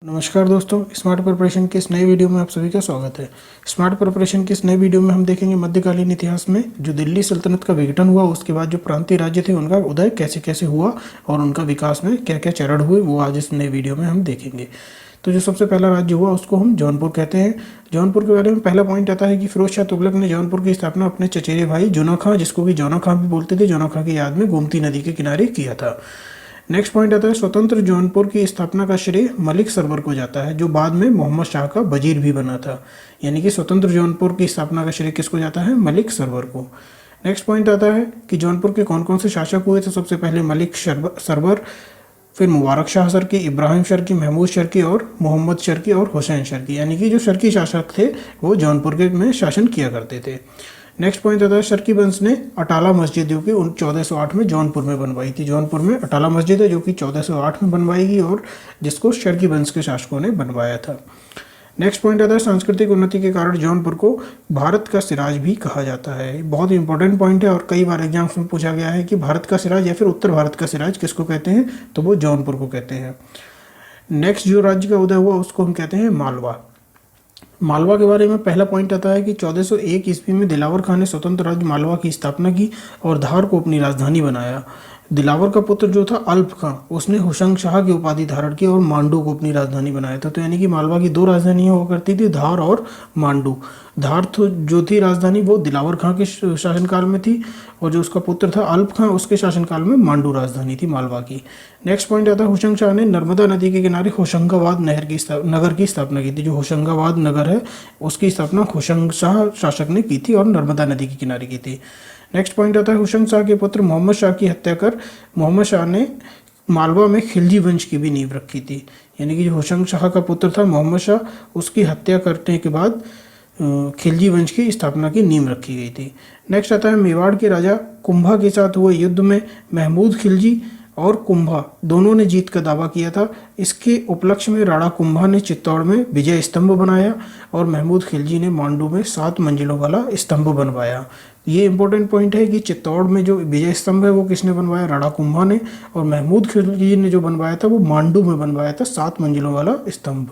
नमस्कार दोस्तों, smart preparation के इस नए वीडियो में आप सभी का स्वागत है। स्मार्ट प्रिपरेशन के इस नए वीडियो में हम देखेंगे मध्यकालीन इतिहास में जो दिल्ली सल्तनत का विघटन हुआ, उसके बाद जो प्रांतीय राज्य थे उनका उदय कैसे कैसे हुआ और उनका विकास में क्या क्या चरण हुए, वो आज इस नए वीडियो में हम देखेंगे। तो जो सबसे पहला राज्य हुआ उसको हम जौनपुर कहते हैं। जौनपुर के बारे में पहला पॉइंट आता है कि फिरोज शाह तुगलक ने जौनपुर की स्थापना अपने चचेरे भाई जौना खां, जिसको कि जौना खां भी बोलते थे, जौना खां की याद में गोमती नदी के किनारे किया था। नेक्स्ट पॉइंट आता है स्वतंत्र जौनपुर की स्थापना का श्रेय मलिक सरवर को जाता है, जो बाद में मोहम्मद शाह का वजीर भी बना था। यानी कि स्वतंत्र जौनपुर की स्थापना का श्रेय किसको जाता है? मलिक सरवर को। नेक्स्ट पॉइंट आता है कि जौनपुर के कौन कौन से शासक हुए थे। सबसे पहले मलिक सरवर, फिर मुबारक शाह शर्की, इब्राहिम शर्की, महमूद शर्की और मोहम्मद शर्की और हुसैन शर्की। यानी कि जो शर्की शासक थे वो जौनपुर के में शासन किया करते थे। नेक्स्ट पॉइंट आता है शर्की वंश ने अटाला मस्जिद जो कि 1408 में जौनपुर में बनवाई थी। जौनपुर में अटाला मस्जिद है जो कि 1408 में बनवाई गई और जिसको शर्की वंश के शासकों ने बनवाया था। नेक्स्ट पॉइंट आता है सांस्कृतिक उन्नति के कारण जौनपुर को भारत का सिराज भी कहा जाता है। बहुत इंपॉर्टेंट पॉइंट है और कई बार एग्जाम्स में पूछा गया है कि भारत का सिराज या फिर उत्तर भारत का सिराज किसको कहते हैं, तो वो जौनपुर को कहते हैं। नेक्स्ट जो राज्य का उदय हुआ उसको हम कहते हैं मालवा। मालवा के बारे में पहला पॉइंट आता है कि 1401 ईस्वी में दिलावर खान ने स्वतंत्र राज्य मालवा की स्थापना की और धार को अपनी राजधानी बनाया। दिलावर का पुत्र जो था अल्प खां, उसने हुशंग शाह की उपाधि धारण की और मांडू को अपनी राजधानी बनाया था। तो यानी कि मालवा की दो राजधानियां हुआ करती थी, धार और मांडू। धार जो थी राजधानी वो दिलावर खां के शासनकाल में थी और जो उसका पुत्र था अल्प खां, उसके शासनकाल में मांडू राजधानी थी मालवा की। नेक्स्ट पॉइंट आता है हुशंग शाह ने नर्मदा नदी के किनारे होशंगाबाद नगर की स्थापना की थी। जो होशंगाबाद नगर है उसकी स्थापना हुशंग शाह शासक ने की थी और नर्मदा नदी के किनारे की थी। नेक्स्ट पॉइंट आता है हुशंग शाह के पुत्र मोहम्मद शाह की हत्या कर मोहम्मद शाह ने मालवा में खिलजी वंश की भी नींव रखी थी। यानी कि जो हुशंग शाह का पुत्र था मोहम्मद शाह, उसकी हत्या करने के बाद खिलजी वंश की स्थापना की नींव रखी गई थी। नेक्स्ट आता है मेवाड़ के राजा कुंभा के साथ हुए युद्ध में महमूद खिलजी और कुंभा दोनों ने जीत का दावा किया था। इसके उपलक्ष्य में राणा कुंभा ने चित्तौड़ में विजय स्तंभ बनाया और महमूद खिलजी ने मांडू में 7 मंजिलों वाला स्तंभ बनवाया। ये इंपॉर्टेंट पॉइंट है कि चित्तौड़ में जो विजय स्तंभ है वो किसने बनवाया? राणा कुंभा ने। और महमूद खिलजी ने जो बनवाया था वो मांडू में बनवाया था 7 मंजिलों वाला स्तंभ।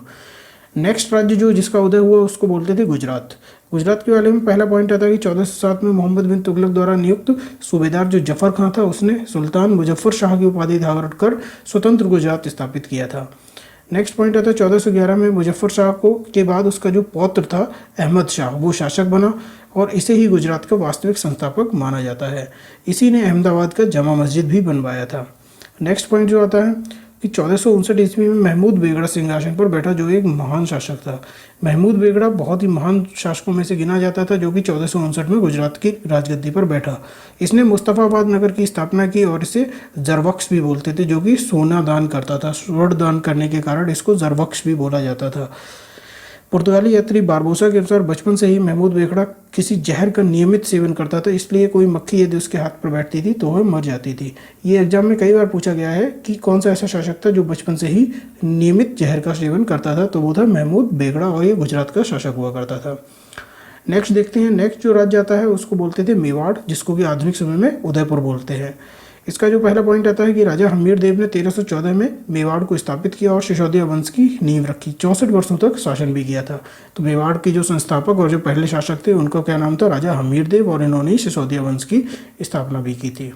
नेक्स्ट राज्य जो जिसका उदय हुआ उसको बोलते थे गुजरात। गुजरात के बारे में पहला पॉइंट आता है कि 1407 में मोहम्मद बिन तुगलक द्वारा नियुक्त सूबेदार जो जफर खां था उसने सुल्तान मुजफ्फर शाह की उपाधि धारण कर स्वतंत्र गुजरात स्थापित किया था। नेक्स्ट पॉइंट आता है 1411 में मुजफ्फर शाह को के बाद उसका जो पौत्र था अहमद शाह वो शासक बना और इसे ही गुजरात का वास्तविक संस्थापक माना जाता है। इसी ने अहमदाबाद का जमा मस्जिद भी बनवाया था। नेक्स्ट पॉइंट जो आता है कि 1459 ईस्वी में महमूद बेगड़ा सिंहासन पर बैठा जो एक महान शासक था। महमूद बेगड़ा बहुत ही महान शासकों में से गिना जाता था जो कि 1459 में गुजरात की राजगद्दी पर बैठा। इसने मुस्तफ़ाबाद नगर की स्थापना की और इसे जरबख्श भी बोलते थे, जो कि सोना दान करता था। स्वर्ण दान करने के कारण इसको जरबख्श भी बोला जाता था। पुर्तगाली यात्री बारबोसा के अनुसार बचपन से ही महमूद बेगड़ा किसी जहर का नियमित सेवन करता था, इसलिए कोई मक्खी यदि उसके हाथ पर बैठती थी तो वह मर जाती थी। ये एग्जाम में कई बार पूछा गया है कि कौन सा ऐसा शासक था जो बचपन से ही नियमित जहर का सेवन करता था, तो वो था महमूद बेगड़ा और ये गुजरात का शासक हुआ करता था। नेक्स्ट देखते हैं। नेक्स्ट जो राज्य आता है उसको बोलते थे मेवाड़, जिसको कि आधुनिक समय में उदयपुर बोलते हैं। इसका जो पहला पॉइंट आता है कि राजा हमीर देव ने 1314 में मेवाड़ को स्थापित किया और सिसोदिया वंश की नींव रखी। 64 वर्षों तक शासन भी किया था। तो मेवाड़ के जो संस्थापक और जो पहले शासक थे उनका क्या नाम था? राजा हमीर देव, और इन्होंने ही सिसोदिया वंश की स्थापना भी की थी।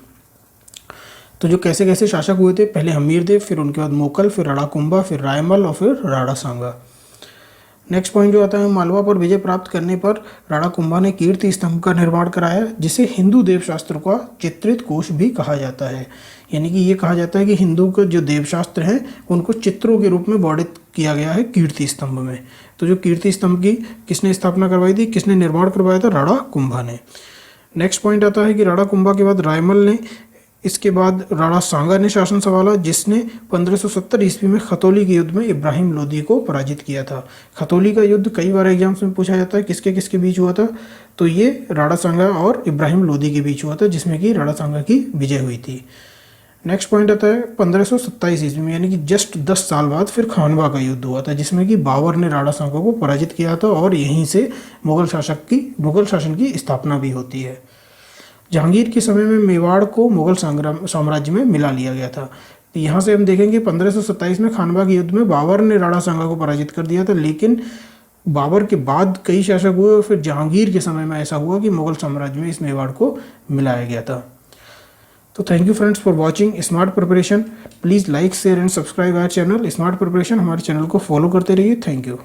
तो जो कैसे कैसे शासक हुए थे, पहले हमीर देव, फिर उनके बाद मोकल, फिर राणा कुंभा, फिर रायमल और फिर राणा सांगा। नेक्स्ट पॉइंट जो आता है मालवा पर विजय प्राप्त करने पर राणा कुंभा ने कीर्ति स्तंभ का निर्माण कराया, जिसे हिंदू देवशास्त्र का चित्रित कोश भी कहा जाता है। यानी कि ये कहा जाता है कि हिंदू के जो देवशास्त्र हैं उनको चित्रों के रूप में वर्णित किया गया है कीर्ति स्तंभ में। तो जो कीर्ति स्तंभ की किसने स्थापना करवाई थी, किसने निर्माण करवाया था? राणा कुंभा ने। नेक्स्ट पॉइंट आता है कि राणा कुंभा के बाद रायमल ने, इसके बाद राणा सांगा ने शासन संभाला, जिसने 1570 ईस्वी में खतौली के युद्ध में इब्राहिम लोदी को पराजित किया था। खतौली का युद्ध कई बार एग्जाम्स में पूछा जाता है किसके किसके बीच हुआ था, तो ये राणा सांगा और इब्राहिम लोदी के बीच हुआ था, जिसमें कि राणा सांगा की विजय हुई थी। नेक्स्ट पॉइंट आता है 1527 ईस्वी में, यानी कि जस्ट 10 साल बाद फिर खानवा का युद्ध हुआ था, जिसमें कि बाबर ने राणा सांगा को पराजित किया था और यहीं से मुगल शासन की स्थापना भी होती है। जहांगीर के समय में मेवाड़ को मुगल साम्राज्य में मिला लिया गया था। तो यहाँ से हम देखेंगे 1527 में खानवा के युद्ध में बाबर ने राणा सांगा को पराजित कर दिया था, लेकिन बाबर के बाद कई शासक हुए और फिर जहांगीर के समय में ऐसा हुआ कि मुगल साम्राज्य में इस मेवाड़ को मिलाया गया था। तो thank you friends for watching smart preparation. Please like share and subscribe our channel smart preparation. हमारे चैनल को फॉलो करते रहिए। Thank you.